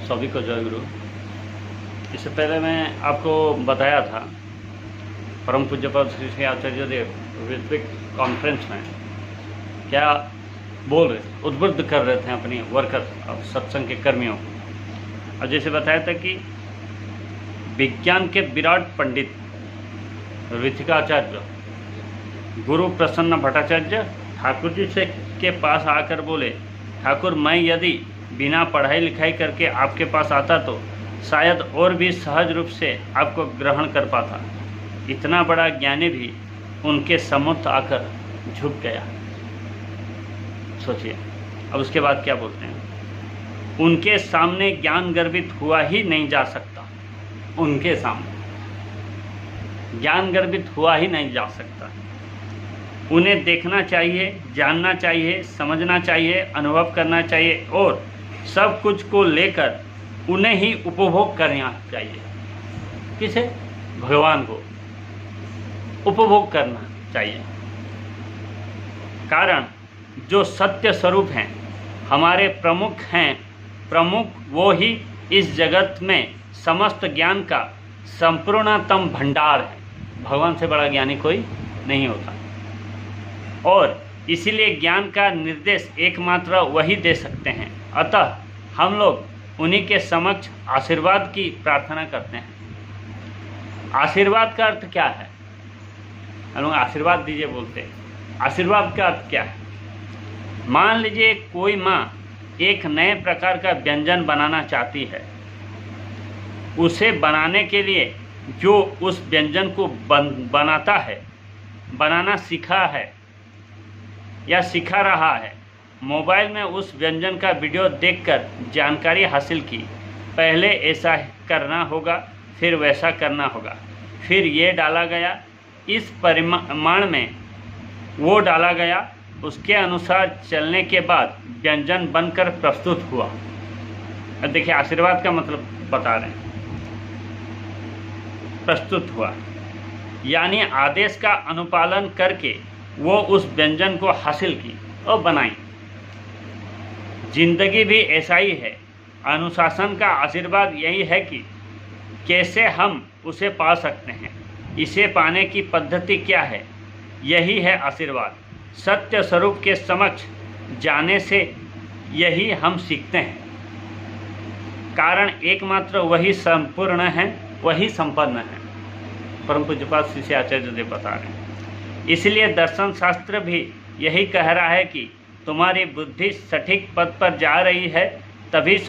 सभी को जय गुरु। इससे पहले मैं आपको बताया था परम पूज्यपाद श्री श्री आचार्य देव वैश्विक कॉन्फ्रेंस में क्या बोल रहे थे, उद्बुद्ध कर रहे थे अपनी वर्कर और सत्संग के कर्मियों को। और जैसे बताया था कि विज्ञान के विराट पंडित ऋतिकाचार्य गुरु प्रसन्न भट्टाचार्य ठाकुर जी से के पास आकर बोले, ठाकुर मैं यदि बिना पढ़ाई लिखाई करके आपके पास आता तो शायद और भी सहज रूप से आपको ग्रहण कर पाता। इतना बड़ा ज्ञानी भी उनके सम्मुख आकर झुक गया। सोचिए, अब उसके बाद क्या बोलते हैं, उनके सामने ज्ञान गर्वित हुआ ही नहीं जा सकता। उनके सामने ज्ञान गर्वित हुआ ही नहीं जा सकता। उन्हें देखना चाहिए, जानना चाहिए, समझना चाहिए, अनुभव करना चाहिए और सब कुछ को लेकर उन्हें ही उपभोग करना चाहिए। किसे? भगवान को उपभोग करना चाहिए। कारण जो सत्य स्वरूप हैं, हमारे प्रमुख हैं, प्रमुख वो ही इस जगत में समस्त ज्ञान का संपूर्णतम भंडार है। भगवान से बड़ा ज्ञानी कोई नहीं होता और इसीलिए ज्ञान का निर्देश एकमात्र वही दे सकते हैं। अतः हम लोग उन्हीं के समक्ष आशीर्वाद की प्रार्थना करते हैं। आशीर्वाद का अर्थ क्या है? हम लोग आशीर्वाद दीजिए बोलते हैं। आशीर्वाद का अर्थ क्या है? मान लीजिए कोई माँ एक नए प्रकार का व्यंजन बनाना चाहती है। उसे बनाने के लिए जो उस व्यंजन को बनाता है, बनाना सीखा है या सिखा रहा है, मोबाइल में उस व्यंजन का वीडियो देखकर जानकारी हासिल की। पहले ऐसा करना होगा, फिर वैसा करना होगा, फिर ये डाला गया, इस परिमाण में वो डाला गया, उसके अनुसार चलने के बाद व्यंजन बनकर प्रस्तुत हुआ। अब देखिए, आशीर्वाद का मतलब बता रहे हैं। प्रस्तुत हुआ यानी आदेश का अनुपालन करके वो उस व्यंजन को हासिल की और बनाई। जिंदगी भी ऐसा ही है। अनुशासन का आशीर्वाद यही है कि कैसे हम उसे पा सकते हैं, इसे पाने की पद्धति क्या है, यही है आशीर्वाद। सत्य स्वरूप के समक्ष जाने से यही हम सीखते हैं। कारण एकमात्र वही संपूर्ण है, वही संपन्न है। परम पूज्यपाद श्री श्री आचार्य देव बता रहे हैं। इसलिए दर्शन शास्त्र भी यही कह रहा है कि तुम्हारी बुद्धि सटीक पद पर जा रही है, तभी